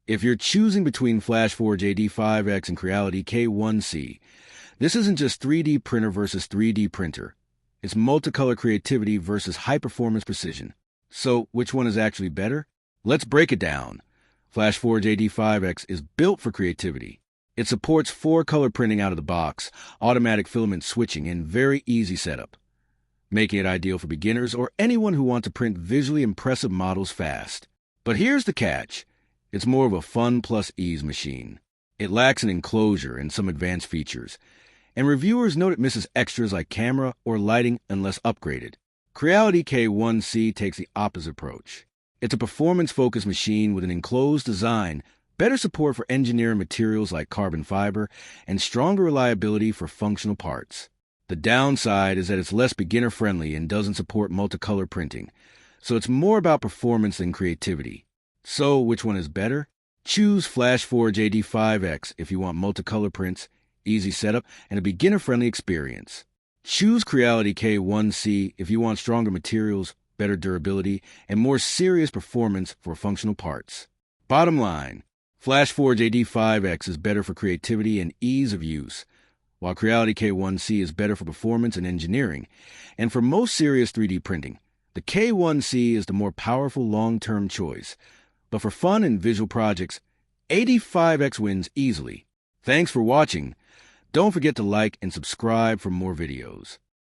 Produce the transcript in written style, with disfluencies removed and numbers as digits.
If you're choosing between Flashforge AD5X and Creality K1C, this isn't just 3D printer versus 3D printer. It's multicolor creativity versus high-performance precision. So, which one is actually better? Let's break it down. Flashforge AD5X is built for creativity. It supports 4-color printing out of the box, automatic filament switching, and very easy setup, making it ideal for beginners or anyone who wants to print visually impressive models fast. But here's the catch. It's more of a fun plus ease machine. It lacks an enclosure and some advanced features, and reviewers note it misses extras like camera or lighting unless upgraded. Creality K1C takes the opposite approach. It's a performance-focused machine with an enclosed design, better support for engineering materials like carbon fiber, and stronger reliability for functional parts. The downside is that it's less beginner-friendly and doesn't support multicolor printing, so it's more about performance than creativity. So, which one is better? Choose Flashforge AD5X if you want multicolor prints, easy setup, and a beginner-friendly experience. Choose Creality K1C if you want stronger materials, better durability, and more serious performance for functional parts. Bottom line, Flashforge AD5X is better for creativity and ease of use, while Creality K1C is better for performance and engineering. And for most serious 3D printing, the K1C is the more powerful long-term choice. But for fun and visual projects, AD5X wins easily. Thanks for watching. Don't forget to like and subscribe for more videos.